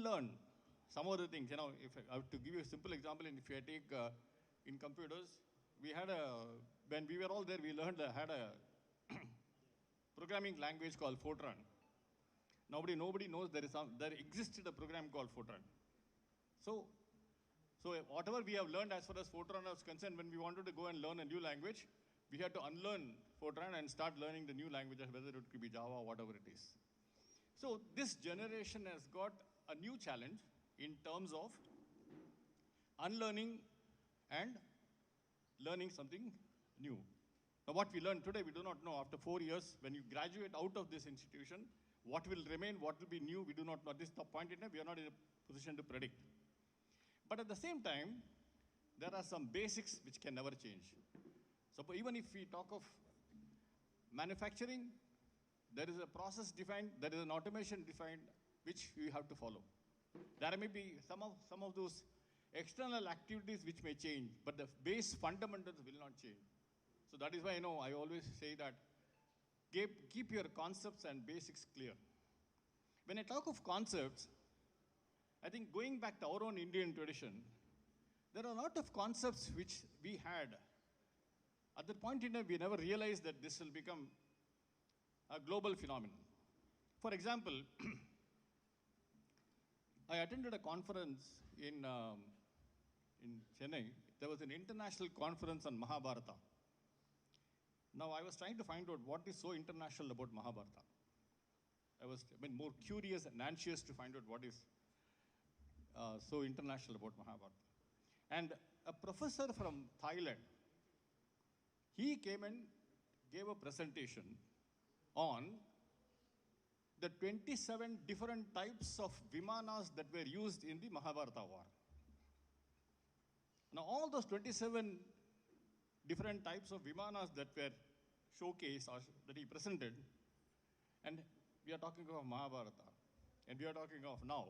unlearn some of the things. If I have to give you a simple example, and if I take in computers, we had when we were all there, we had a programming language called Fortran. Nobody knows there existed a program called Fortran. So whatever we have learned as far as Fortran is concerned, when we wanted to go and learn a new language, we had to unlearn Fortran and start learning the new languages, whether it could be Java or whatever it is. So this generation has got a new challenge in terms of unlearning and learning something new. Now what we learn today, we do not know. After 4 years, when you graduate out of this institution, what will remain, what will be new, we do not know. At this point in time, we are not in a position to predict. But at the same time, there are some basics which can never change. So even if we talk of manufacturing, there is a process defined, there is an automation defined, which we have to follow. There may be some of those external activities which may change, but the base fundamentals will not change. So that is why I always say that keep your concepts and basics clear. When I talk of concepts, I think going back to our own Indian tradition, there are a lot of concepts which we had. At that point in time, we never realized that this will become a global phenomenon. For example, I attended a conference in Chennai. There was an international conference on Mahabharata. Now, I was trying to find out what is so international about Mahabharata. I was more curious and anxious to find out what is so international about Mahabharata. And a professor from Thailand, he came and gave a presentation on the 27 different types of vimanas that were used in the Mahabharata war. Now, all those 27 different types of vimanas that were showcased or that he presented, and we are talking of Mahabharata, and we are talking of now,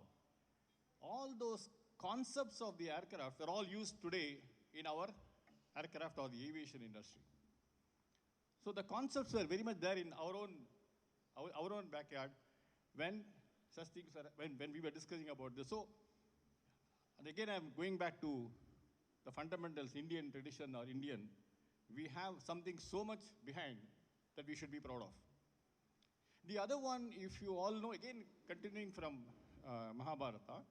all those concepts of the aircraft are all used today in our aircraft or the aviation industry. So the concepts were very much there in our own backyard when such things are, when we were discussing about this. So, and again, I'm going back to the fundamentals, Indian tradition or Indian. We have something so much behind that we should be proud of. The other one, if you all know, again, continuing from Mahabharata,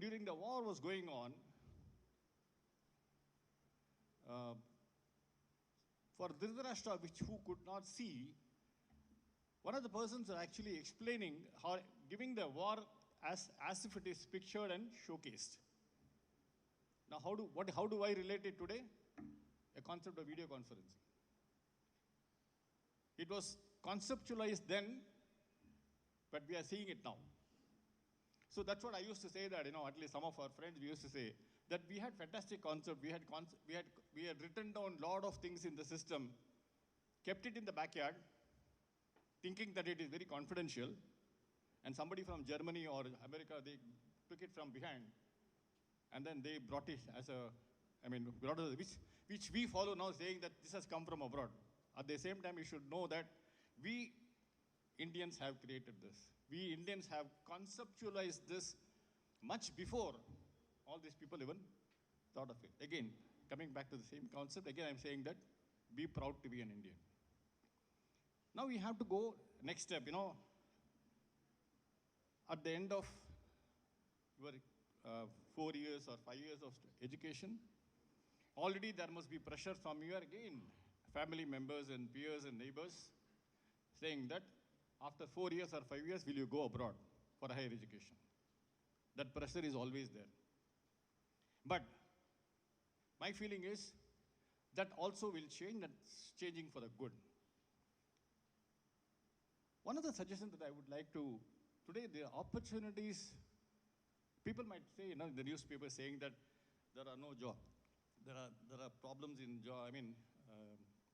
during the war was going on, for Dhritarashtra, who could not see, one of the persons are actually explaining how, giving the war as if it is pictured and showcased. Now, how do I relate it today? A concept of video conferencing. It was conceptualized then, but we are seeing it now. So that's what I used to say that, at least some of our friends, we used to say that we had fantastic concept. We had written down a lot of things in the system, kept it in the backyard, thinking that it is very confidential, and somebody from Germany or America, they took it from behind, and then they brought it as which we follow now, saying that this has come from abroad. At the same time, you should know that we Indians have created this. We Indians have conceptualized this much before all these people even thought of it. Again, coming back to the same concept, again I'm saying that be proud to be an Indian. Now we have to go next step, at the end of your 4 years or 5 years of education, already there must be pressure from your, again, family members and peers and neighbors saying that after 4 years or 5 years, will you go abroad for higher education? That pressure is always there. But my feeling is that also will change, and it's changing for the good. One of the suggestions that I would like to, today the opportunities, people might say, in the newspaper saying that there are no jobs. There are problems in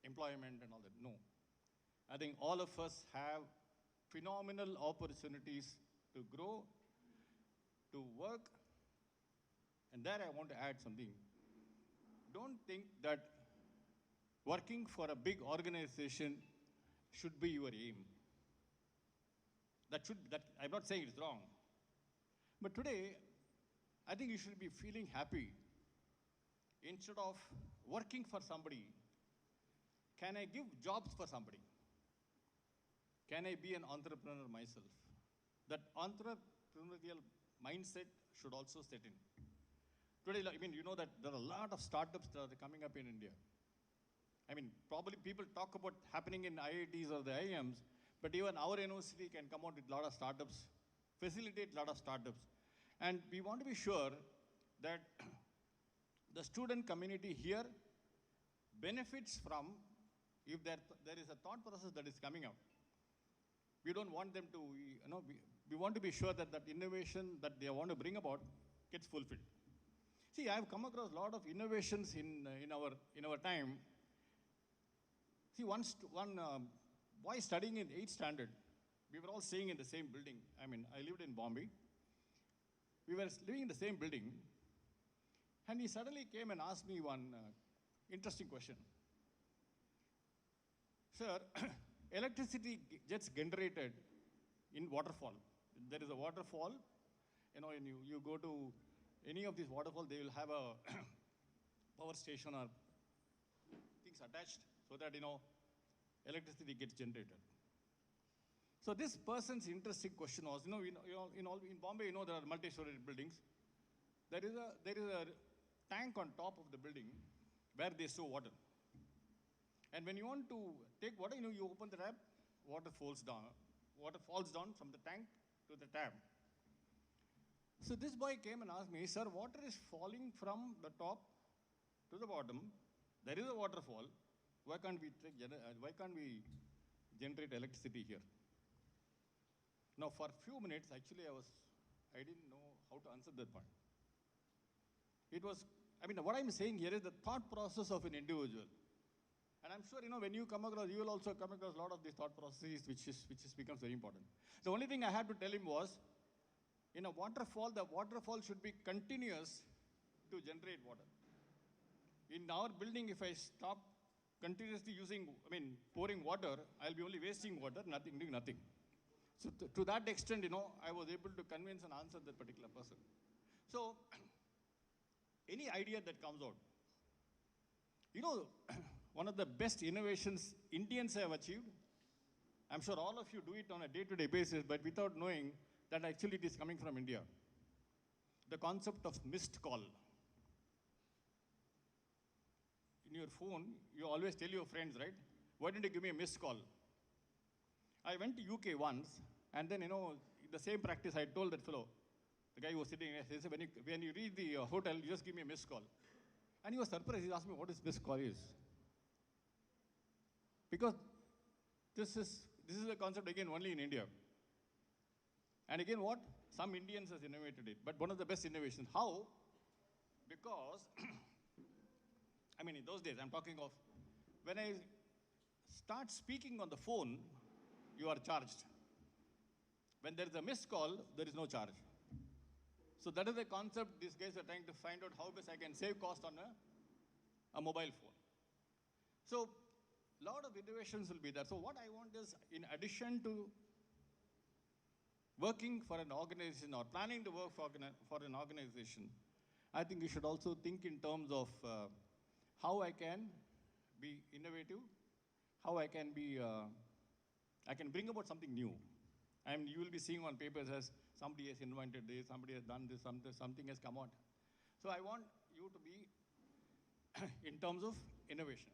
employment and all that. No. I think all of us have phenomenal opportunities to grow, to work. And there I want to add something. Don't think that working for a big organization should be your aim. I'm not saying it's wrong. But today, I think you should be feeling happy. Instead of working for somebody, can I give jobs for somebody? Can I be an entrepreneur myself? That entrepreneurial mindset should also set in. Today, I mean, you know that there are a lot of startups that are coming up in India. I mean, probably people talk about happening in IITs or the IIMs, but even our university can come out with a lot of startups, facilitate a lot of startups. And we want to be sure that the student community here benefits from if there is a thought process that is coming up. We don't want them to, we want to be sure that that innovation that they want to bring about gets fulfilled. See, I've come across a lot of innovations in our time. See, one boy studying in 8th standard, we were all staying in the same building. I mean, I lived in Bombay. We were living in the same building, and he suddenly came and asked me one interesting question. Sir, electricity gets generated in waterfall. There is a waterfall, and you go to any of these waterfalls, they will have a power station or things attached so that, electricity gets generated. So this person's interesting question was, in Bombay, there are multi-story buildings. There is a tank on top of the building where they store water. And when you want to take water, you open the tap, water falls down from the tank to the tap. So this boy came and asked me, sir, water is falling from the top to the bottom. There is a waterfall. Why can't we generate electricity here? Now, for a few minutes, actually, I didn't know how to answer that point. What I'm saying here is the thought process of an individual. And I'm sure, when you come across, you will also come across a lot of these thought processes, which becomes very important. The only thing I had to tell him was, in a waterfall, the waterfall should be continuous to generate water. In our building, if I stop continuously pouring water, I'll be only wasting water, doing nothing. So to that extent, I was able to convince and answer that particular person. So, any idea that comes out, one of the best innovations Indians have achieved, I'm sure all of you do it on a day-to-day basis, but without knowing that actually it is coming from India. The concept of missed call. In your phone, you always tell your friends, right? Why didn't you give me a missed call? I went to UK once, and then, the same practice I told that fellow, the guy who was sitting there, he said, when you reach the hotel, you just give me a missed call. And he was surprised. He asked me what missed call is. Because this is a concept, again, only in India. And again, what? Some Indians has innovated it, but one of the best innovations. How? Because, in those days, I'm talking of, when I start speaking on the phone, you are charged. When there is a missed call, there is no charge. So that is the concept these guys are trying to find out how best I can save cost on a mobile phone. So, a lot of innovations will be there. So what I want is, in addition to working for an organization or planning to work for an organization, I think you should also think in terms of how I can be innovative, how I can bring about something new. And you will be seeing on papers as somebody has invented this, somebody has done this, something has come out. So I want you to be in terms of innovation.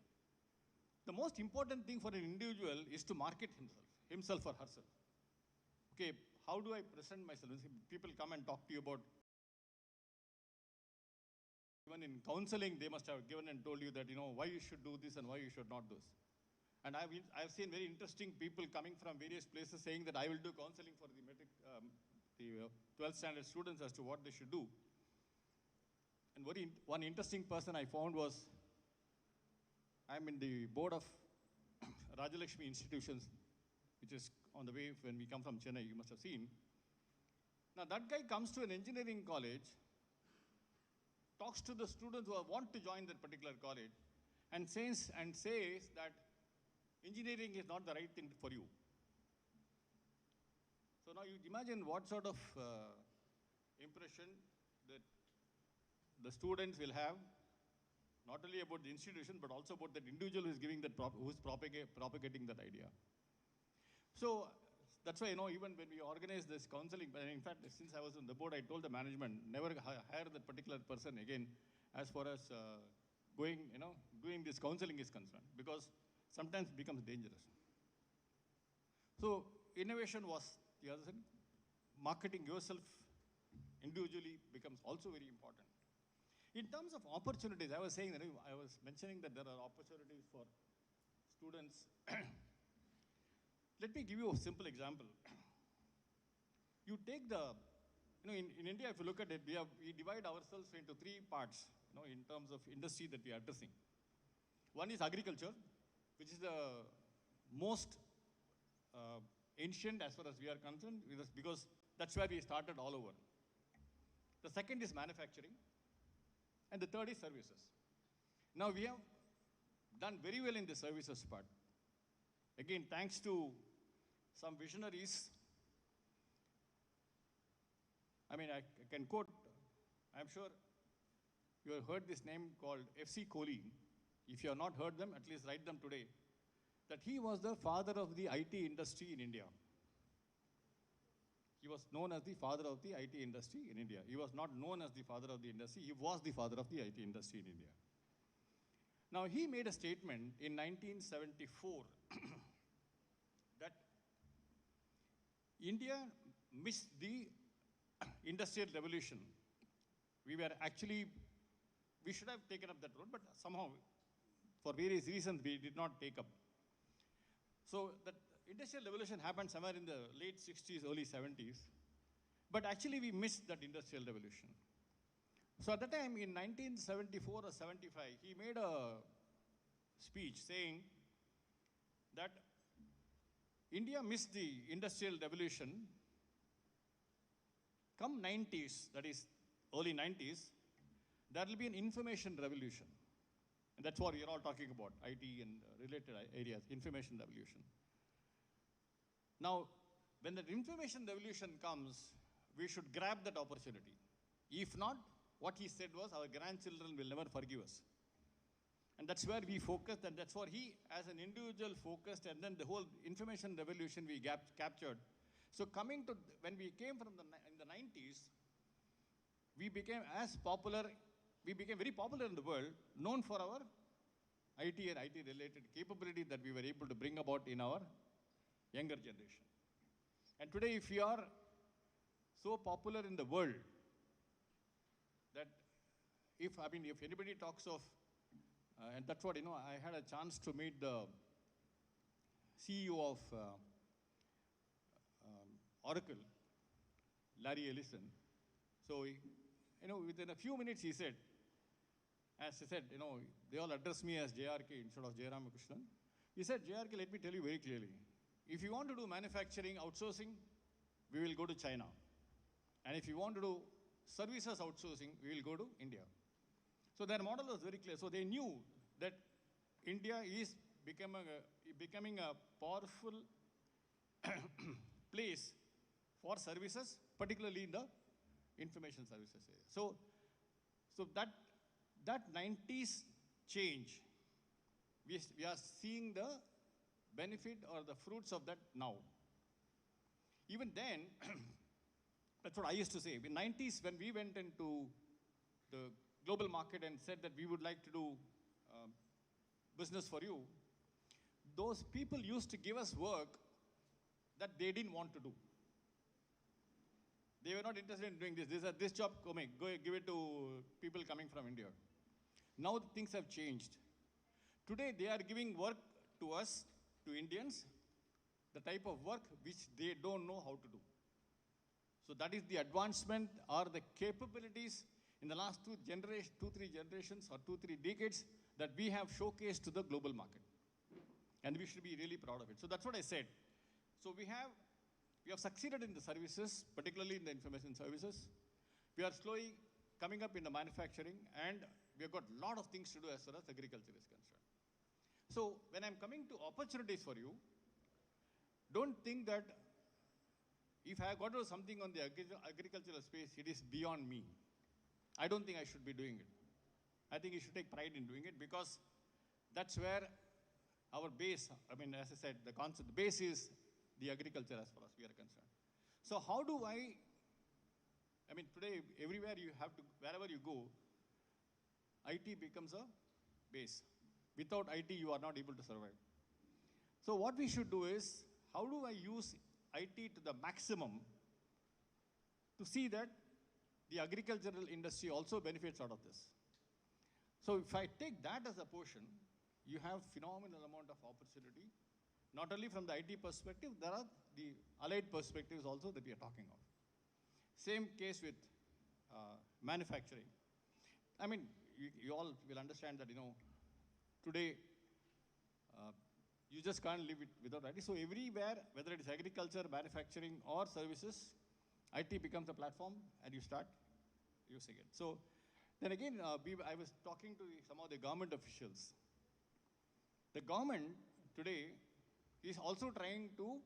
The most important thing for an individual is to market himself or herself. Okay, how do I present myself? People come and talk to you about, even in counseling, they must have given and told you that, why you should do this and why you should not do this. And I've seen very interesting people coming from various places saying that I will do counseling for the 12th standard students as to what they should do. And one interesting person I found was, I'm in the board of Rajalakshmi institutions, which is on the way when we come from Chennai, you must have seen. Now that guy comes to an engineering college, talks to the students who want to join that particular college, and says that engineering is not the right thing for you. So So now you imagine what sort of impression that the students will have, not only about the institution, but also about that individual who is giving that, who's propagating that idea. So that's why, even when we organize this counseling, in fact, since I was on the board, I told the management, never hire that particular person again as far as doing this counseling is concerned, because sometimes it becomes dangerous. So innovation was the other thing. Marketing yourself individually becomes also very important. In terms of opportunities, I was mentioning that there are opportunities for students. Let me give you a simple example. You take in India, if you look at it, we divide ourselves into three parts, in terms of industry that we are addressing. One is agriculture, which is the most ancient as far as we are concerned, because that's where we started all over. The second is manufacturing, and the third is services. Now we have done very well in the services part. Again, thanks to some visionaries. I can quote, I'm sure you have heard this name called F.C. Kohli. If you have not heard them, at least write them today. That he was the father of the IT industry in India. He was known as the father of the IT industry in India. He was not known as the father of the industry. He was the father of the IT industry in India. Now, he made a statement in 1974 that India missed the industrial revolution. We should have taken up that road, but somehow, for various reasons, we did not take up. So that industrial revolution happened somewhere in the late 60s, early 70s, but actually we missed that industrial revolution. So at that time, in 1974 or 75, he made a speech saying that India missed the industrial revolution. Come 90s, that is early 90s, there will be an information revolution. And that's what we are all talking about, IT and related areas, information revolution. Now, when the information revolution comes, we should grab that opportunity. If not, what he said was, our grandchildren will never forgive us. And that's where we focused, and that's what he, as an individual, focused, and then the whole information revolution we captured. So when we came in the 90s, we became very popular in the world, known for our IT and IT-related capability that we were able to bring about in our younger generation. And today, if we are so popular in the world, that if anybody talks of, and that's what, I had a chance to meet the CEO of Oracle, Larry Ellison. So, within a few minutes he said, they all address me as JRK instead of J. Ramakrishnan. He said, JRK, let me tell you very clearly, if you want to do manufacturing outsourcing, we will go to China. And if you want to do services outsourcing, we will go to India. So their model was very clear. So they knew that India is becoming a powerful place for services, particularly in the information services area. So that 90s change, we are seeing the benefit or the fruits of that now. Even then, that's what I used to say. In the 90s, when we went into the global market and said that we would like to do business for you, those people used to give us work that they didn't want to do. They were not interested in doing this. This job, go give it to people coming from India. Now things have changed. Today they are giving work to us, to Indians, the type of work which they don't know how to do. So that is the advancement or the capabilities in the last 3 generations or 3 decades that we have showcased to the global market. And we should be really proud of it. So that's what I said. So we have succeeded in the services, particularly in the information services. We are slowly coming up in the manufacturing, and we have got a lot of things to do as far as agriculture is concerned. So when I'm coming to opportunities for you, don't think that if I have got to do something on the agricultural space, it is beyond me. I don't think I should be doing it. I think you should take pride in doing it because that's where our base, I mean, as I said, the concept, the base is the agriculture as far as we are concerned. So how do I mean, today, everywhere you have to, wherever you go, IT becomes a base. Without IT, you are not able to survive. So what we should do is, how do I use IT to the maximum to see that the agricultural industry also benefits out of this? So if I take that as a portion, you have phenomenal amount of opportunity, not only from the IT perspective, there are the allied perspectives also that we are talking of. Same case with manufacturing. I mean, you all will understand that, today, you just can't live without IT. So everywhere, whether it is agriculture, manufacturing, or services, IT becomes a platform and you start using it. So then again, I was talking to some of the government officials. The government today is also trying to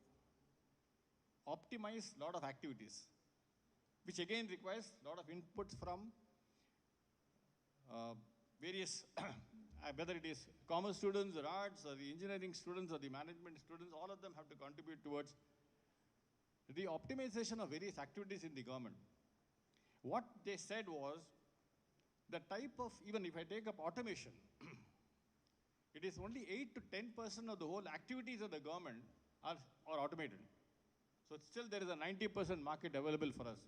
optimize a lot of activities, which again requires a lot of inputs from various, whether it is commerce students or arts or the engineering students or the management students, all of them have to contribute towards the optimization of various activities in the government. What they said was, the type of, even if I take up automation, it is only 8 to 10% of the whole activities of the government are automated. So still there is a 90% market available for us.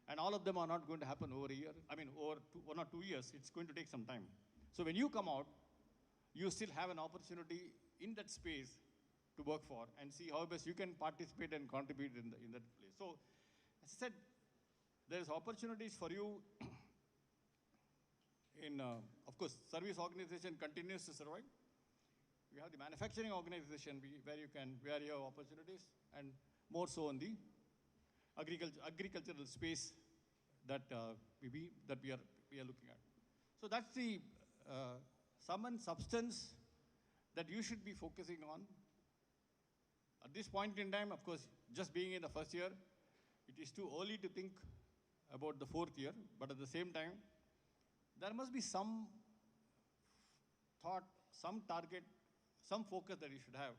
And all of them are not going to happen over a year. I mean, over 1 or 2 years, it's going to take some time. So when you come out, you still have an opportunity in that space to work for and see how best you can participate and contribute in that place. So as I said, there's opportunities for you in, of course, service organization continues to survive. We have the manufacturing organization where you have opportunities, and more so on the agricultural space that we are looking at. So that's the sum and substance that you should be focusing on. At this point in time, of course, just being in the first year, it is too early to think about the fourth year, but at the same time, there must be some thought, some target, some focus that you should have,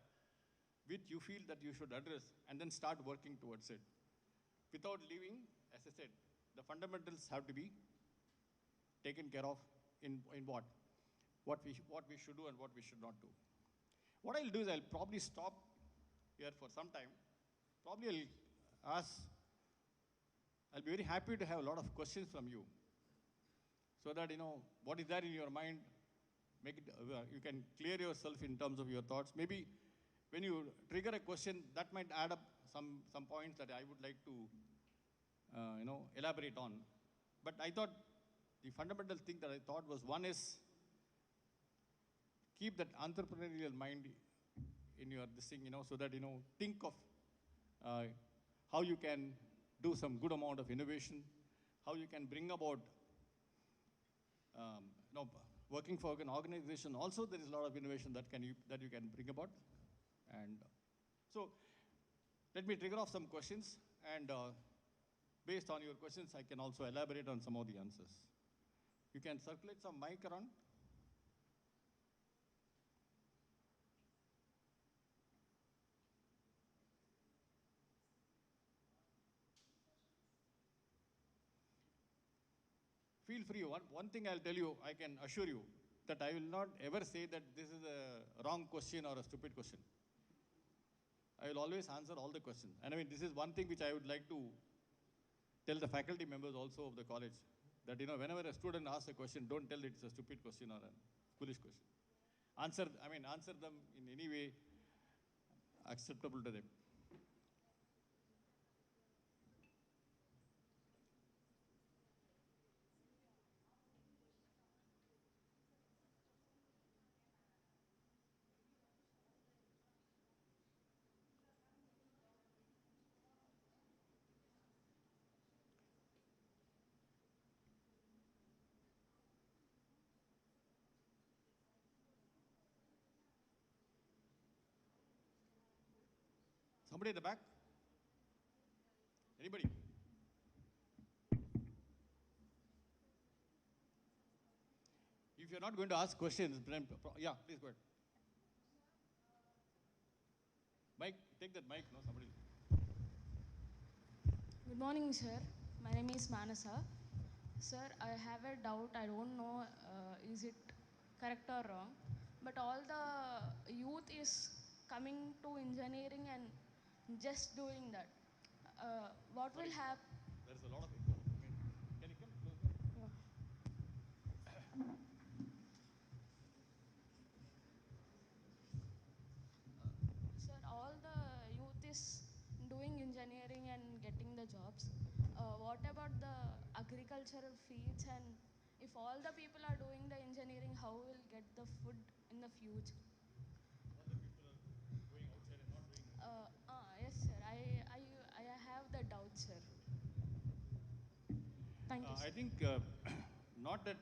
which you feel that you should address, and then start working towards it. Without leaving, as I said, the fundamentals have to be taken care of in what? What we should do and what we should not do. What I'll do is I'll probably stop here for some time. Probably I'll be very happy to have a lot of questions from you, so that, what is there in your mind, make it, you can clear yourself in terms of your thoughts. Maybe when you trigger a question, that might add up some points that I would like to, elaborate on. But I thought the fundamental thing that I thought was, one is keep that entrepreneurial mind in your this thing, so that, think of how you can do some good amount of innovation, how you can bring about, working for an organization. Also, there is a lot of innovation that you can bring about. And so, let me trigger off some questions, and based on your questions, I can also elaborate on some of the answers. You can circulate some mic around. Feel free. One thing I'll tell you, I can assure you, that I will not ever say that this is a wrong question or a stupid question. I will always answer all the questions. And I mean, this is one thing which I would like to tell the faculty members also of the college, that, whenever a student asks a question, don't tell it's a stupid question or a foolish question. Answer them in any way acceptable to them. Somebody at the back? Anybody? If you're not going to ask questions, then, yeah, please go ahead. Mike, take that mic, no, somebody. Good morning, sir. My name is Manasa. Sir, I have a doubt. I don't know is it correct or wrong, but all the youth is coming to engineering and just doing that. What Sorry, will happen? there's a lot of echo. I mean, can you come closer? Sir, all the youth is doing engineering and getting the jobs. What about the agricultural fields? And if all the people are doing the engineering, how will get the food in the future? All the people are going outside and not doing it. Yes, sir. I have the doubt, sir. Thank you, I sir. think not that,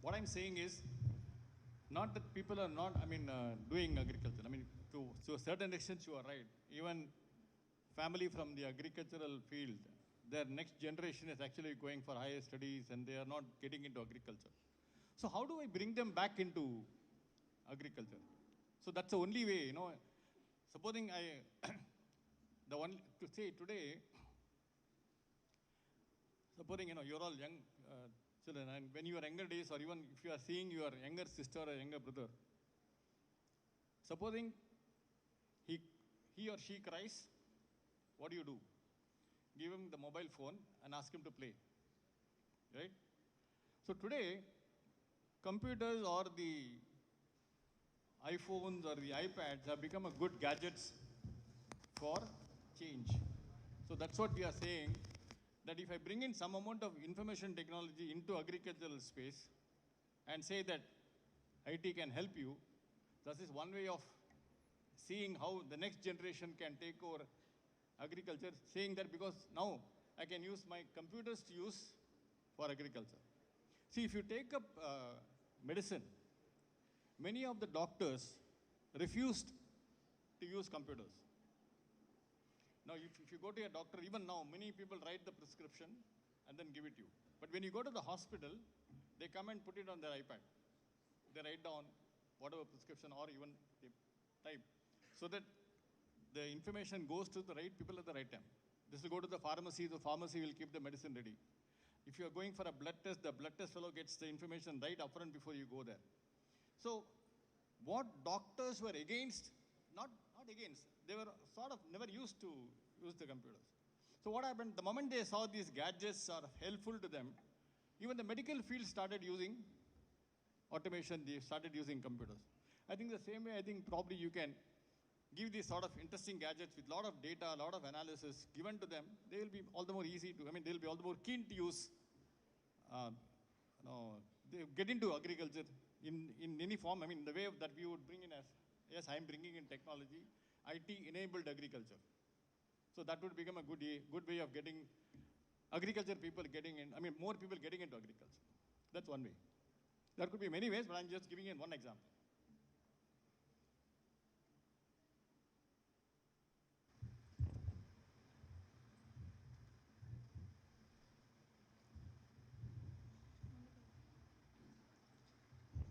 what I'm saying is not that people are not, doing agriculture. I mean, to a certain extent, you are right. Even family from the agricultural field, their next generation is actually going for higher studies and they are not getting into agriculture. So how do I bring them back into agriculture? So that's the only way, Supposing the one to say today, supposing, you're all young children, and when you are younger days, or even if you are seeing your younger sister or younger brother, supposing he, he or she cries, what do? Give him the mobile phone and ask him to play, right? So today, computers or the iPhones or the iPads have become a good gadgets for change. So that's what we are saying, that if I bring in some amount of information technology into agricultural space and say that IT can help you, this is one way of seeing how the next generation can take over agriculture, saying that because now I can use my computers to use for agriculture. See, if you take up medicine, many of the doctors refused to use computers. Now, if you go to a doctor, even now, many people write the prescription and then give it to you. But when you go to the hospital, they come and put it on their iPad. They write down whatever prescription or even they type so that the information goes to the right people at the right time. This will go to the pharmacy will keep the medicine ready. If you are going for a blood test, the blood test fellow gets the information right upfront before you go there. So, what doctors were against, not against, they were sort of never used to use the computers. So what happened, the moment they saw these gadgets are helpful to them, even the medical field started using automation, they started using computers. I think the same way, I think probably you can give these sort of interesting gadgets with a lot of data, a lot of analysis given to them, they will be all the more easy to, they'll be all the more keen to use, uh, they get into agriculture in any form. The way that we would bring in as, yes, I'm bringing in technology, IT-enabled agriculture. So that would become a good way of getting agriculture people getting in, more people getting into agriculture. That's one way. There could be many ways, but I'm just giving you one example.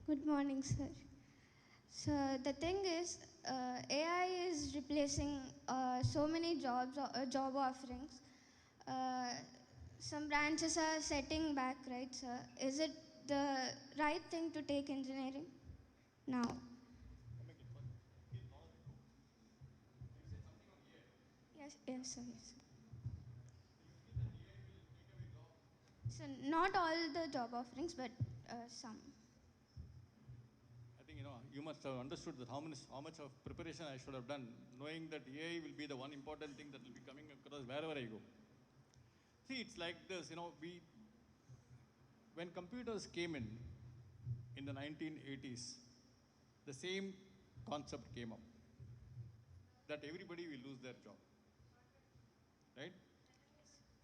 Good morning, sir. So the thing is, AI is replacing so many job offerings. Uh, some branches are setting back, right, sir? Is it the right thing to take engineering now? Yes, yes, sir. Yes, sir. So not all the job offerings, but some. I think, you must have understood that how much of preparation I should have done, knowing that AI will be the one important thing that will be coming across wherever I go. See, it's like this, when computers came in the 1980s, the same concept came up, that everybody will lose their job, right?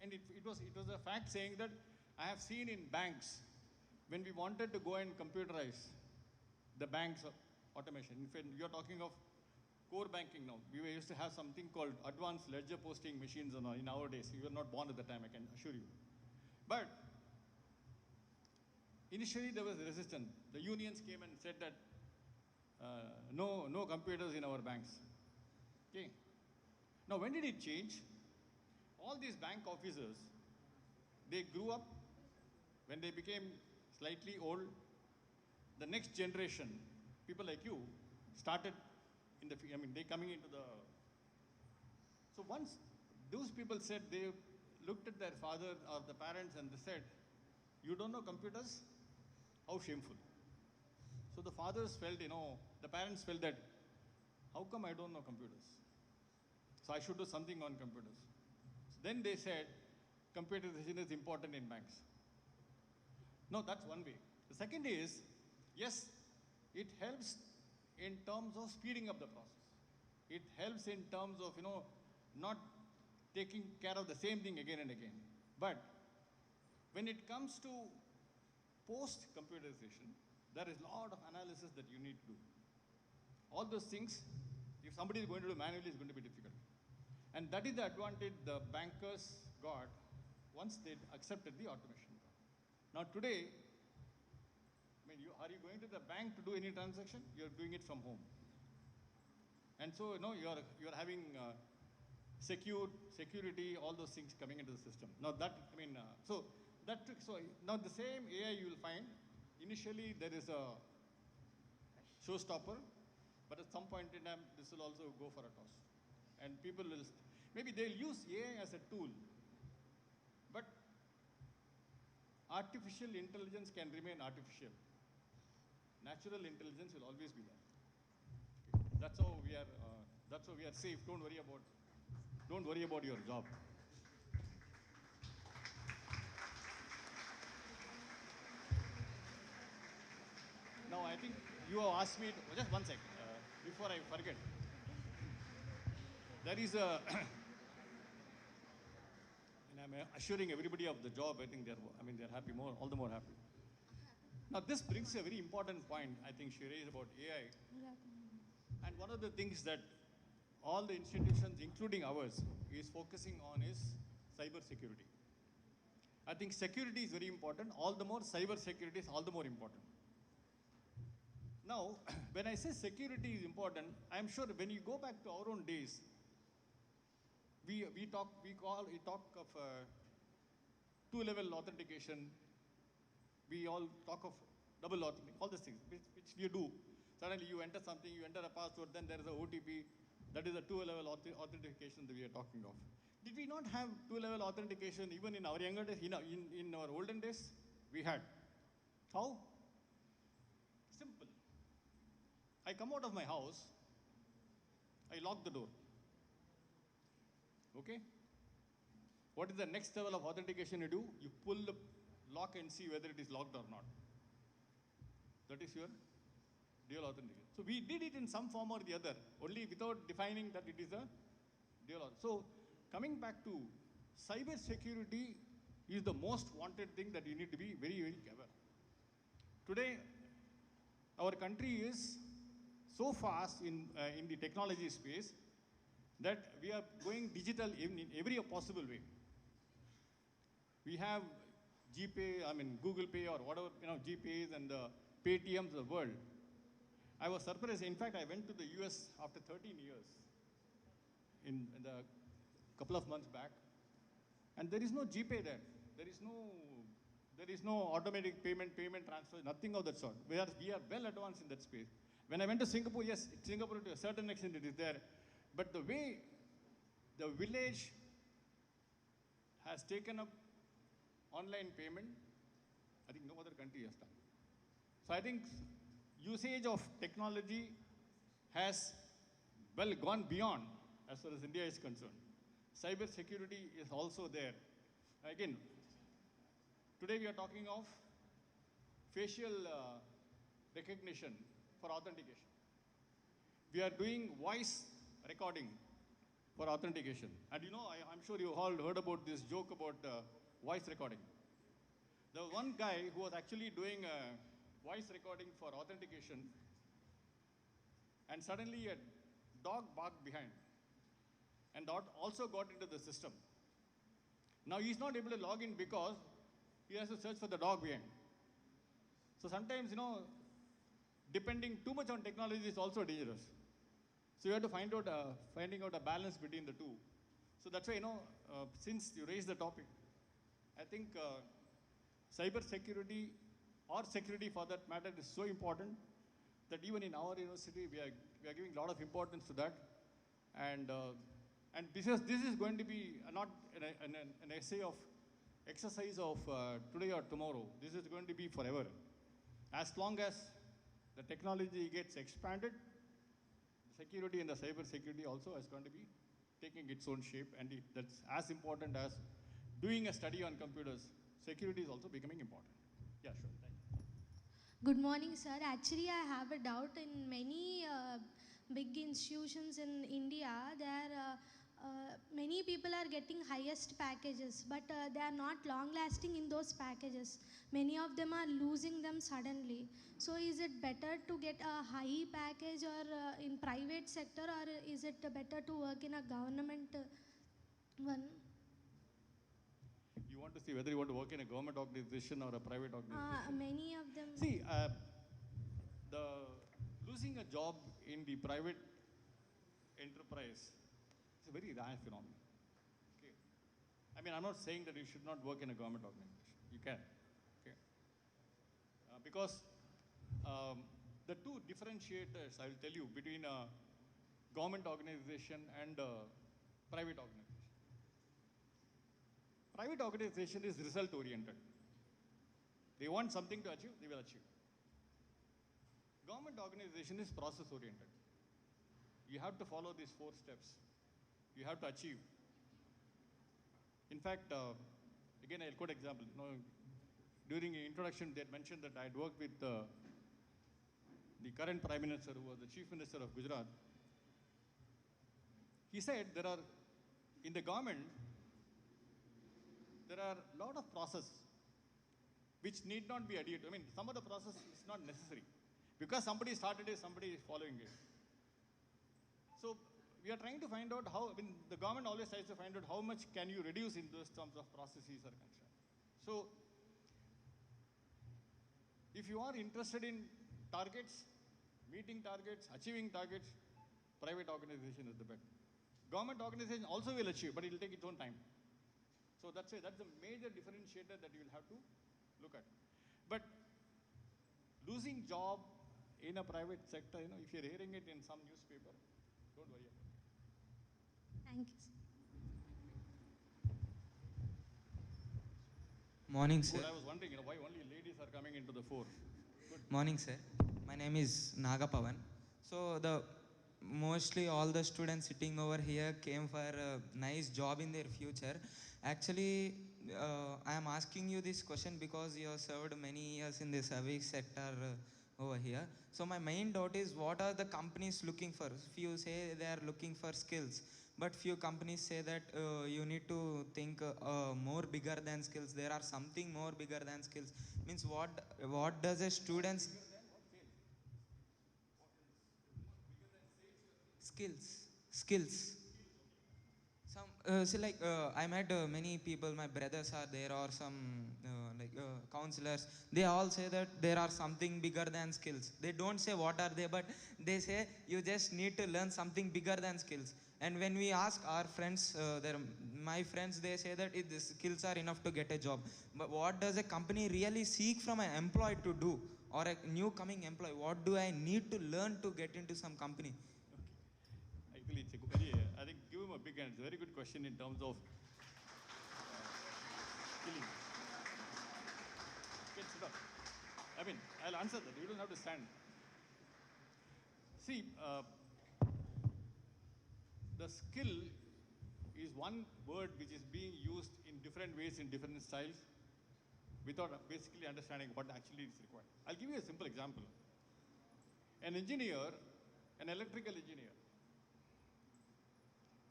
And it was a fact saying that I have seen in banks, when we wanted to go and computerize the bank's automation. In fact, you're talking of core banking now. We used to have something called advanced ledger posting machines in our days. You were not born at the time, I can assure you. But initially there was resistance. The unions came and said that no computers in our banks. Okay. Now when did it change? All these bank officers, they grew up. When they became slightly old, the next generation, people like you, started they coming into the. So once those people said, they looked at their father or the parents and they said, you don't know computers? How shameful. So the fathers felt, the parents felt that, how come I don't know computers? So I should do something on computers. Then they said, computerization is important in banks. No, that's one way. The second is, yes, it helps in terms of speeding up the process. It helps in terms of, not taking care of the same thing again and again. But when it comes to post-computerization, there is a lot of analysis that you need to do. All those things, if somebody is going to do manually, it's going to be difficult. And that is the advantage the bankers got once they accepted the automation. Now today, are you going to the bank to do any transaction? You're doing it from home. And so, you're having security, all those things coming into the system. Now so now the same AI you will find, initially there is a showstopper, but at some point in time, this will also go for a toss. And people will, maybe they'll use AI as a tool, but artificial intelligence can remain artificial. Natural intelligence will always be there. Okay. That's how we are safe. Don't worry about your job. Now I think you have asked me, just one second, before I forget. There is a, and I'm assuring everybody of the job, I think they're happy, all the more happy. Now this brings a very important point, I think she raised about AI. And one of the things that all the institutions, including ours, is focusing on is cyber security. I think security is very important, all the more cyber security is all the more important. Now, when I say security is important, I'm sure when you go back to our own days, we talk of two-level authentication. We all talk of double authentication, all these things, which you do. Suddenly you enter something, you enter a password, then there is a OTP. That is a two-level authentication that we are talking of. Did we not have two-level authentication even in our younger days? In our olden days, we had. How? Simple. I come out of my house, I lock the door. Okay? What is the next level of authentication you do? You pull the lock and see whether it is locked or not. That is your dual authentication. So we did it in some form or the other, only without defining that it is a dual authentication. So coming back to cyber security is the most wanted thing that you need to be very, very clever. Today, our country is so fast in the technology space that we are going digital in every possible way. We have GPay, Google Pay or whatever, GPays and the Paytms of the world. I was surprised. In fact, I went to the US after 13 years in the couple of months back, and there is no GPay there. There is no automatic payment transfer, nothing of that sort. We are well advanced in that space. When I went to Singapore, yes, Singapore to a certain extent it is there, but the way the village has taken up online payment, I think no other country has done. So I think usage of technology has well gone beyond as far as India is concerned. Cyber security is also there. Again, today we are talking of facial recognition for authentication. We are doing voice recording for authentication. And I'm sure you all heard about this joke about voice recording. There was one guy who was actually doing voice recording for authentication, and suddenly a dog barked behind. And dog also got into the system. Now he's not able to log in because he has to search for the dog behind. So sometimes, depending too much on technology is also dangerous. So you have to finding out a balance between the two. So that's why, since you raised the topic, I think cyber security or security for that matter is so important that even in our university we are giving a lot of importance to that. And this is going to be not an essay of exercise of today or tomorrow. This is going to be forever. As long as the technology gets expanded, the security and the cyber security also is going to be taking its own shape, and that's as important as doing a study on computers. Security is also becoming important. Yeah, sure. Thank you. Good morning, sir. Actually, I have a doubt. In many big institutions in India, many people are getting highest packages, but they are not long lasting in those packages. Many of them are losing them suddenly. So, is it better to get a high package or in private sector, or is it better to work in a government one? You want to see whether you want to work in a government organization or a private organization? Many of them. See, the losing a job in the private enterprise is a very rare phenomenon. Okay. I mean, I'm not saying that you should not work in a government organization. You can. Okay. Because the two differentiators, I will tell you, between a government organization and a private organization. Private organization is result oriented. They want something to achieve, they will achieve. Government organization is process oriented. You have to follow these 4 steps. You have to achieve. In fact, again, I'll quote example. During the introduction, they had mentioned that I had worked with the current Prime Minister, who was the Chief Minister of Gujarat. He said in the government, there are a lot of processes which need not be adhered to. I mean, some of the process is not necessary. Because somebody started it, somebody is following it. So we are trying to find out how, the government always tries to find out how much can you reduce in those terms of processes are concerned. So if you are interested in targets, meeting targets, achieving targets, private organization is the best. Government organization also will achieve, but it will take its own time. So that's the major differentiator that you will have to look at. But losing job in a private sector, if you're hearing it in some newspaper, don't worry about it. Thank you, sir. Morning, sir. Good, I was wondering, why only ladies are coming into the fore. Good. Morning, sir. My name is Nagapavan. So mostly all the students sitting over here came for a nice job in their future. Actually, I am asking you this question because you have served many years in the service sector over here. So my main doubt is, what are the companies looking for? Few say they are looking for skills, but few companies say that you need to think more bigger than skills. There are something more bigger than skills. Means what does a student skills. I met many people, my brothers are there, or some counselors. They all say that there are something bigger than skills. They don't say what are they, but they say you just need to learn something bigger than skills. And when we ask our friends, my friends, they say that the skills are enough to get a job. But what does a company really seek from an employee to do, or a new coming employee? What do I need to learn to get into some company? Actually, it's a very, I think, give him a big hand. It's a very good question in terms of skilling. Okay, sit down. I mean, I'll answer that. You don't have to stand. See, the skill is one word which is being used in different ways, in different styles, without basically understanding what actually is required. I'll give you a simple example. An engineer, an electrical engineer,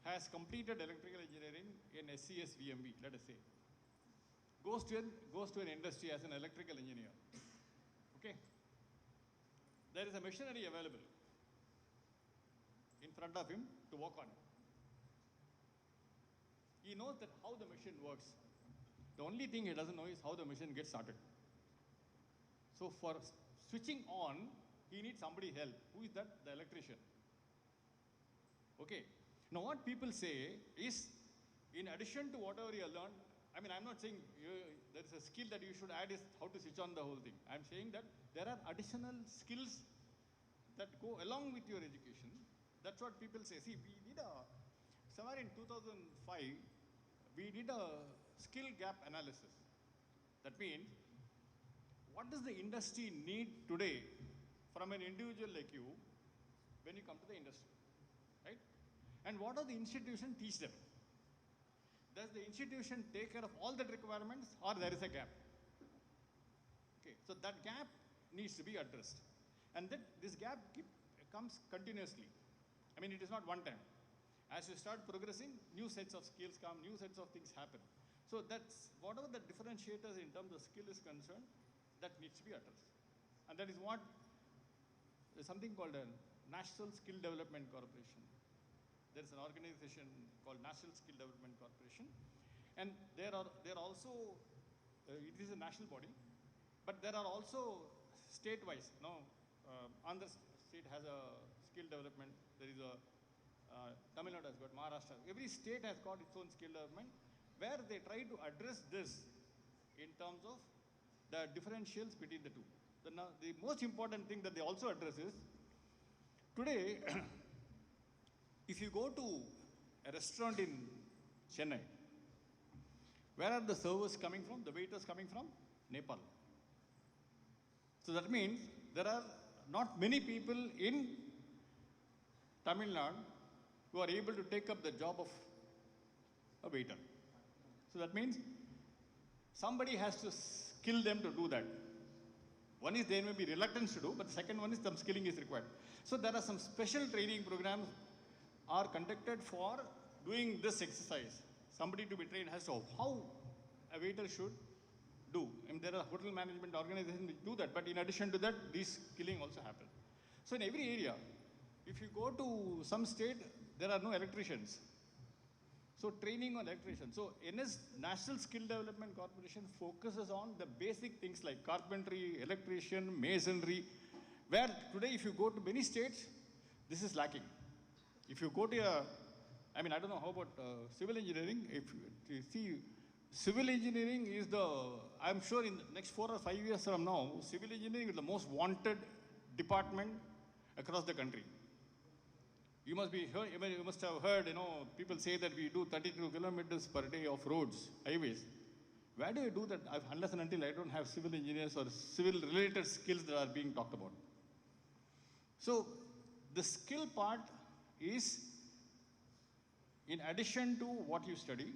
has completed electrical engineering in SCS VMB, let us say, goes to an industry as an electrical engineer. Okay? There is a machinery available. in front of him to work on it. He knows that how the machine works. The only thing he doesn't know is how the machine gets started. So for switching on, he needs somebody help. Who is that? The electrician. Okay. Now what people say is, in addition to whatever you learned, I mean, I'm not saying there's a skill that you should add is how to switch on the whole thing. I'm saying that there are additional skills that go along with your education. That's what people say. See, we did somewhere in 2005, we did a skill gap analysis. That means, what does the industry need today from an individual like you when you come to the industry, right? And what does the institution teach them? Does the institution take care of all the requirements, or there is a gap? Okay, so that gap needs to be addressed. And then this gap comes continuously. I mean, it is not one time. As you start progressing, new sets of skills come, new sets of things happen. So that's whatever the differentiators in terms of skill is concerned, that needs to be addressed. And that is what is something called a National Skill Development Corporation. There is an organization called National Skill Development Corporation. And there are also, it is a national body, but there are also state-wise. Andhra state has a skill development. There is a Tamil Nadu has got, Maharashtra. Every state has got its own skill development, where they try to address this in terms of the differentials between the two. The most important thing that they also address is, today, if you go to a restaurant in Chennai, where are the servers coming from, the waiters coming from? Nepal. So that means there are not many people in Tamil Nadu who are able to take up the job of a waiter. So that means somebody has to skill them to do that. One is there may be reluctance to do, but the second one is some skilling is required. So there are some special training programs are conducted for doing this exercise. Somebody to be trained as to how a waiter should do. I mean, there are hotel management organizations which do that, but in addition to that, this skilling also happens. So in every area, if you go to some state, there are no electricians. So training on electricians. So NS, National Skill Development Corporation, focuses on the basic things like carpentry, electrician, masonry, where today if you go to many states, this is lacking. If you go to I mean, I don't know how about civil engineering. If you see, civil engineering is I'm sure in the next 4 or 5 years from now, civil engineering is the most wanted department across the country. You must have heard, people say that we do 32 kilometers per day of roads, highways. Where do you do that unless and until I don't have civil engineers or civil related skills that are being talked about? So the skill part is, in addition to what you study,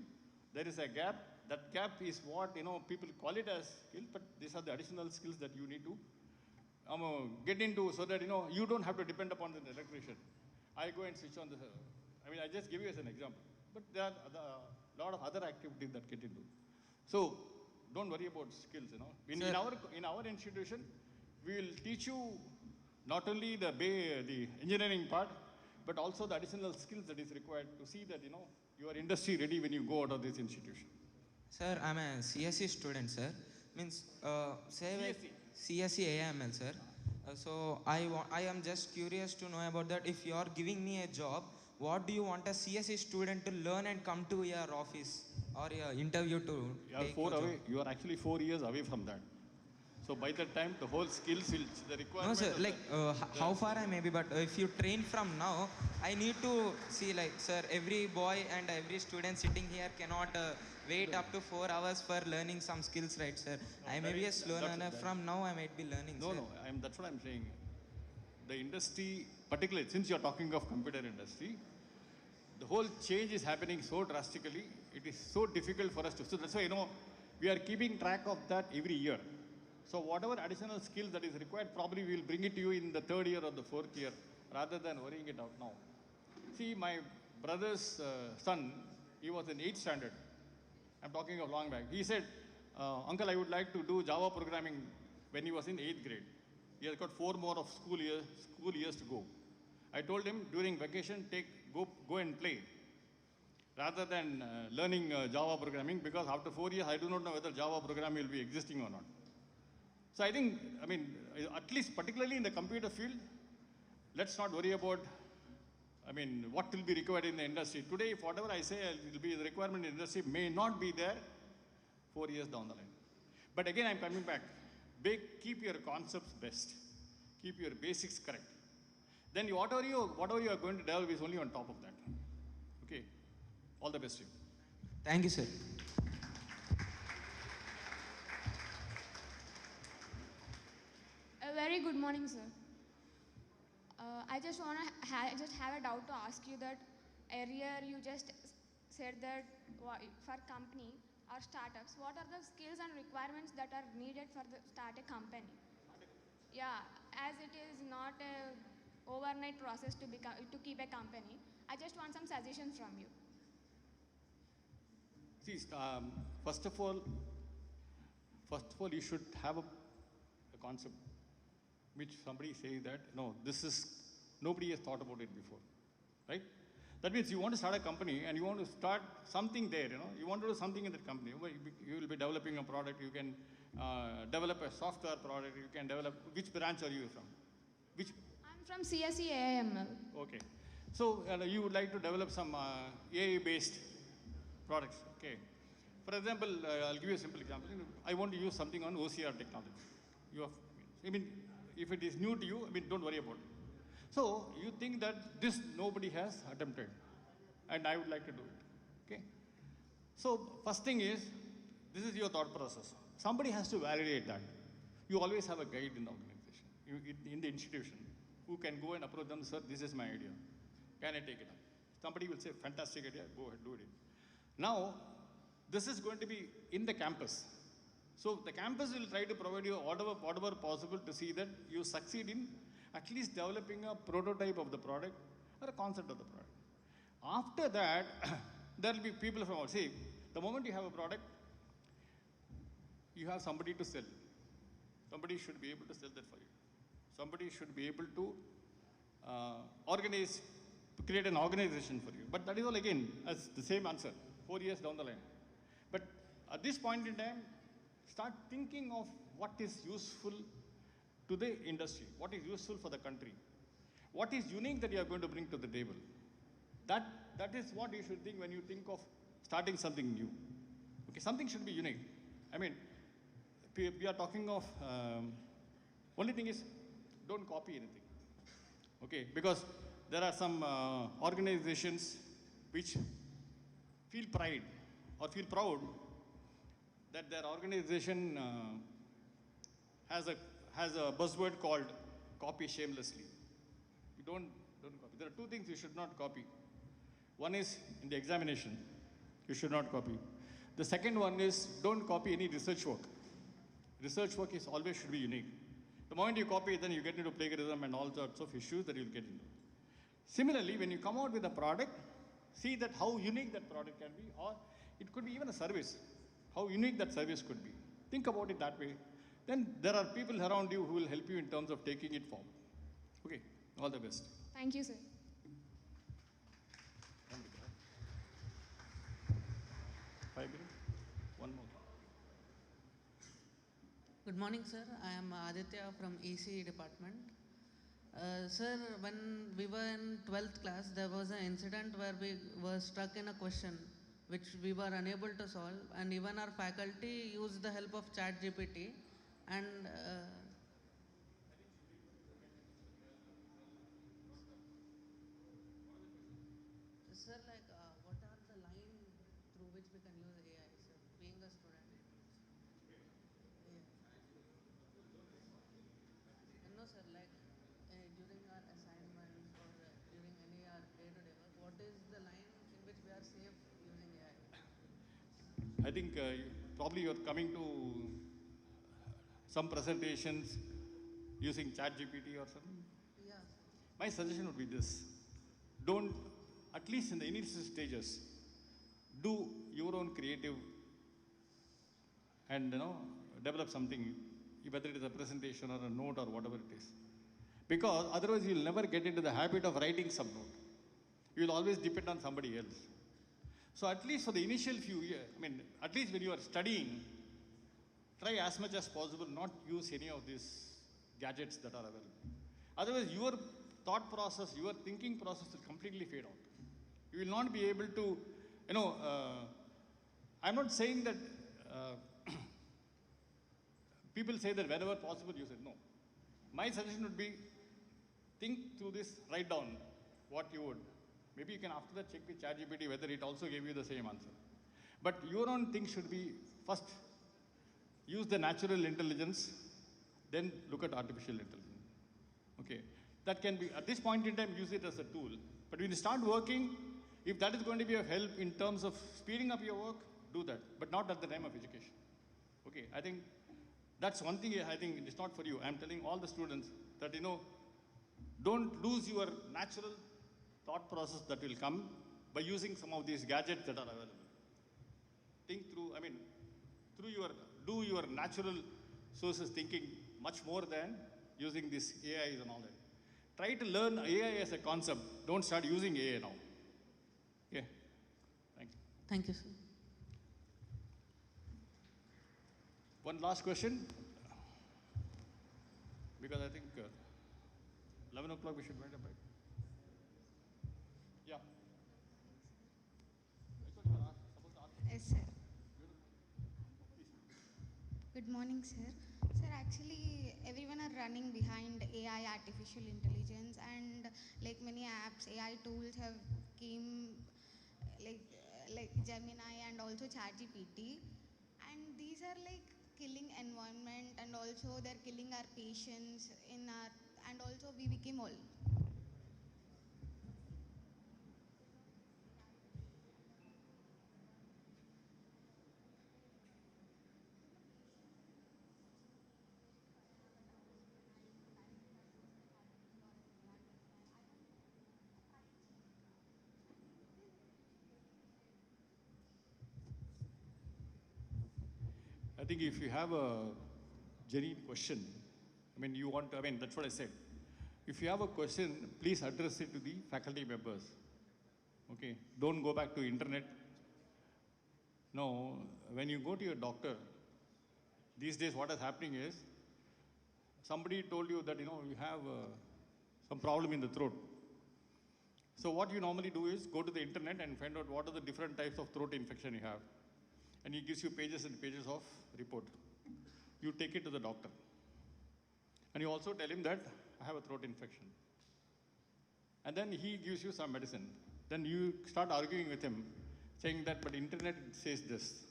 there is a gap. That gap is what, people call it as skill, but these are the additional skills that you need to get into so that, you don't have to depend upon the electrician. I go and switch on I just give you as an example. But there are a lot of other activities that get into. So don't worry about skills, In our institution, we will teach you not only the engineering part, but also the additional skills that is required to see that, you are industry ready when you go out of this institution. Sir, I'm a CSE student, sir. Means, CSE AML, sir. So I am just curious to know about that. If you are giving me a job, what do you want a CSE student to learn and come to your office or your interview to take your job? You are actually 4 years away from that. So by that time, the whole skills will, the requirement. No, sir, how far I may be, but if you train from now, I need to see, sir, every boy and every student sitting here cannot wait up to 4 hours for learning some skills, right, sir? No, I may be a slow learner. From now, I might be learning, sir. No, that's what I'm saying. The industry, particularly since you're talking of computer industry, the whole change is happening so drastically, it is so difficult for us to. So that's why, we are keeping track of that every year. So whatever additional skills that is required, probably we will bring it to you in the 3rd year or the 4th year, rather than worrying it out now. See, my brother's son, he was in 8th standard. I'm talking of long back. He said, Uncle, I would like to do Java programming when he was in 8th grade. He has got 4 more of school years to go. I told him during vacation, go and play rather than learning Java programming, because after 4 years, I do not know whether Java programming will be existing or not. So I think, at least particularly in the computer field, let's not worry about, what will be required in the industry. Today, if whatever I say will be the requirement in the industry may not be there 4 years down the line. But again, I'm coming back. Keep your concepts best. Keep your basics correct. Then whatever you are going to develop is only on top of that. Okay? All the best to you. Thank you, sir. A very good morning, sir. I just have a doubt to ask you that earlier you just said that for company or startups, what are the skills and requirements that are needed for the start a company? Yeah, as it is not a overnight process to keep a company. I just want some suggestions from you. See, first of all, you should have a concept which somebody says that, no, nobody has thought about it before, right? That means you want to start a company and you want to start something there, you want to do something in that company. You will be developing a product, you can develop a software product, you can develop, which branch are you from? I'm from CSE AIML. Okay. So you would like to develop some AI-based products, okay. For example, I'll give you a simple example. I want to use something on OCR technology. If it is new to you, don't worry about it. So you think that this nobody has attempted, and I would like to do it, okay. So first thing is, this is your thought process. Somebody has to validate that. You always have a guide in the organization, in the institution, who can go and approach them, sir, this is my idea. Can I take it up? Somebody will say, fantastic idea, go ahead, do it. Now, this is going to be in the campus. So the campus will try to provide you whatever possible to see that you succeed in at least developing a prototype of the product or a concept of the product. After that, there will be people from outside. See, the moment you have a product, you have somebody to sell. Somebody should be able to sell that for you. Somebody should be able to create an organization for you. But that is all again, as the same answer, 4 years down the line. But at this point in time, start thinking of what is useful to the industry, what is useful for the country, what is unique that you are going to bring to the table. That is what you should think when you think of starting something new. Okay, something should be unique. We are talking of, only thing is, don't copy anything. Okay, because there are some organizations which feel pride or feel proud that their organization has a buzzword called copy shamelessly. You don't copy. There are two things you should not copy. One is in the examination, you should not copy. The second one is don't copy any research work. Research work is always should be unique. The moment you copy, then you get into plagiarism and all sorts of issues that you'll get into. Similarly, when you come out with a product, see that how unique that product can be, or it could be even a service, how unique that service could be. Think about it that way. Then there are people around you who will help you in terms of taking it forward. Okay, all the best. Thank you, sir. 5 minutes? One more. Good morning, sir. I am Aditya from EC department. Sir, when we were in 12th class, there was an incident where we were stuck in a question which we were unable to solve, and even our faculty used the help of ChatGPT. And sir, what are the lines through which we can use AI, sir, being a student? No, sir, during our assignments or during any our day-to-day work, what is the line in which we are safe using AI? I think probably you're coming to some presentations using ChatGPT or something. Yeah. My suggestion would be this. Don't, at least in the initial stages, do your own creative and develop something, whether it is a presentation or a note or whatever it is. Because otherwise you'll never get into the habit of writing some note. You will always depend on somebody else. So at least for the initial few years, I mean, at least when you are studying, try as much as possible not use any of these gadgets that are available. Otherwise, your thought process, your thinking process will completely fade out. You will not be able to, I'm not saying that people say that wherever possible use it. No. My suggestion would be think through this, write down what you would. Maybe you can after that check with ChatGPT whether it also gave you the same answer. But your own thing should be first use the natural intelligence, then look at artificial intelligence. Okay. That can be, at this point in time, use it as a tool. But when you start working, if that is going to be of help in terms of speeding up your work, do that. But not at the time of education. Okay. I think that's one thing I think it's not for you. I'm telling all the students that, don't lose your natural thought process that will come by using some of these gadgets that are available. Think through, do your natural sources thinking much more than using these AIs and all that. Try to learn AI as a concept. Don't start using AI now. Okay. Thank you. Thank you, sir. One last question. Because I think 11 o'clock we should wind up, right? Yeah. Yes, sir. Good morning, sir. Sir, actually, everyone are running behind AI, artificial intelligence, and like many apps, AI tools have came like Gemini and also ChatGPT, and these are like killing environment, and also they're killing our patients in our, and also we became old. I think if you have a genuine question, that's what I said. If you have a question, please address it to the faculty members. Okay, don't go back to internet. No, when you go to your doctor, these days what is happening is, somebody told you that, you have some problem in the throat. So what you normally do is go to the internet and find out what are the different types of throat infection you have. And he gives you pages and pages of report. You take it to the doctor. And you also tell him that I have a throat infection. And then he gives you some medicine. Then you start arguing with him, saying that, but internet says this.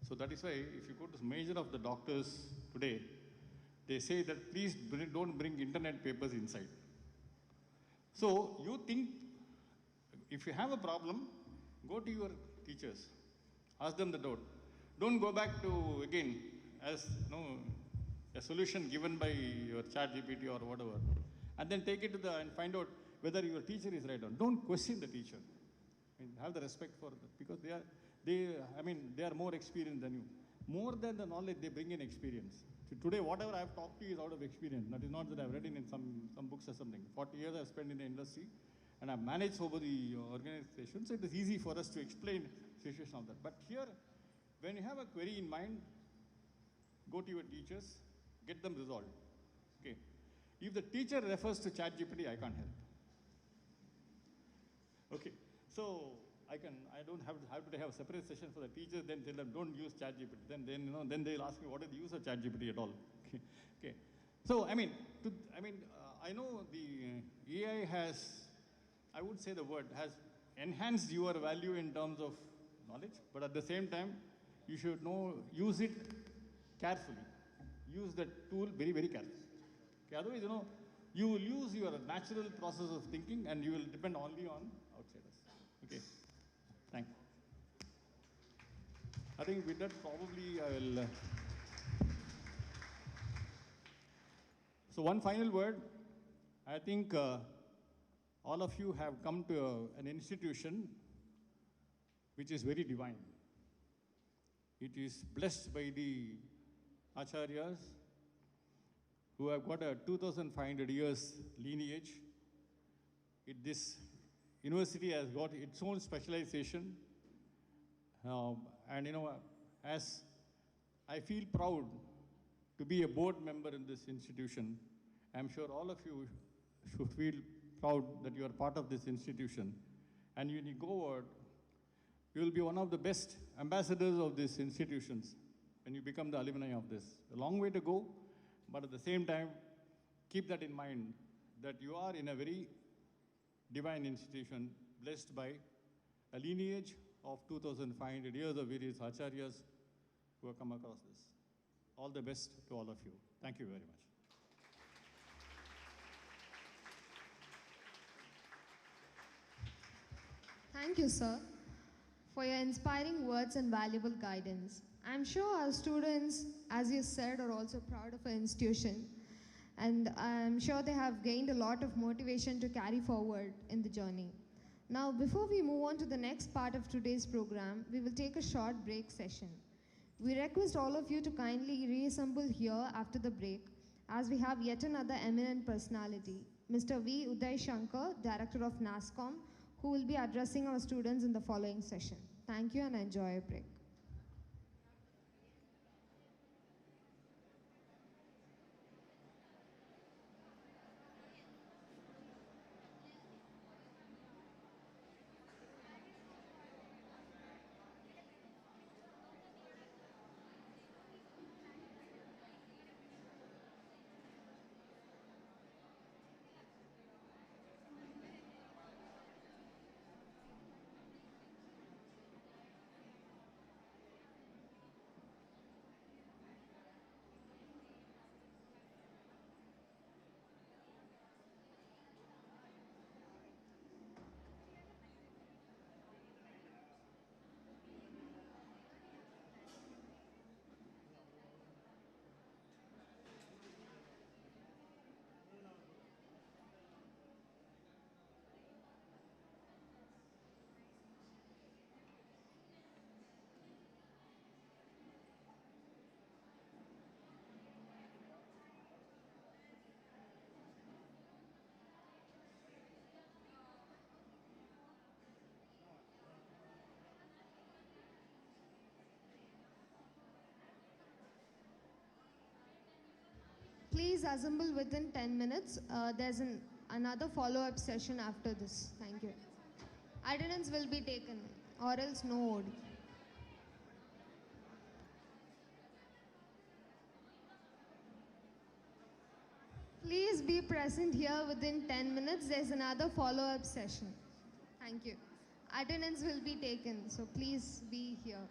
So that is why if you go to major of the doctors today, they say that please don't bring internet papers inside. So you think, if you have a problem, go to your teachers. Ask them the doubt. Don't go back to, again, as a solution given by your ChatGPT or whatever, and then take it to and find out whether your teacher is right or not. Don't question the teacher. Have the respect for them, because they are more experienced than you. More than the knowledge, they bring in experience. So today, whatever I have talked to you is out of experience. That is not that I've read in some books or something. 40 years I've spent in the industry, and I've managed over the organization, so it is easy for us to explain situation of that. But here, when you have a query in mind, go to your teachers, get them resolved. Okay. If the teacher refers to ChatGPT, I can't help. Okay. So I don't have to have a separate session for the teachers, then tell them don't use ChatGPT. Then they'll ask me what is the use of ChatGPT at all. Okay. Okay. So I know the AI has, I would say the word, has enhanced your value in terms of knowledge, but at the same time, you should use it carefully. Use that tool very, very carefully. Okay, otherwise, you will use your natural process of thinking and you will depend only on outsiders. Okay, thank you. I think with that, probably I will. So one final word. I think all of you have come to an institution which is very divine. It is blessed by the acharyas, who have got a 2,500 years lineage. This university has got its own specialization. And as I feel proud to be a board member in this institution, I'm sure all of you should feel proud that you are part of this institution. And when you go forward, you will be one of the best ambassadors of these institutions when you become the alumni of this. A long way to go, but at the same time, keep that in mind that you are in a very divine institution, blessed by a lineage of 2,500 years of various acharyas who have come across this. All the best to all of you. Thank you very much. Thank you, sir, for your inspiring words and valuable guidance. I'm sure our students, as you said, are also proud of our institution, and I'm sure they have gained a lot of motivation to carry forward in the journey. Now, before we move on to the next part of today's program, we will take a short break session. We request all of you to kindly reassemble here after the break, as we have yet another eminent personality, Mr. V. Uday Shankar, Director of NASCOM, who will be addressing our students in the following session. Thank you and enjoy a break. Please assemble within 10 minutes. There's another follow-up session after this. Thank you. Attendance will be taken, or else no OD. Please be present here within 10 minutes. There's another follow-up session. Thank you. Attendance will be taken, so please be here.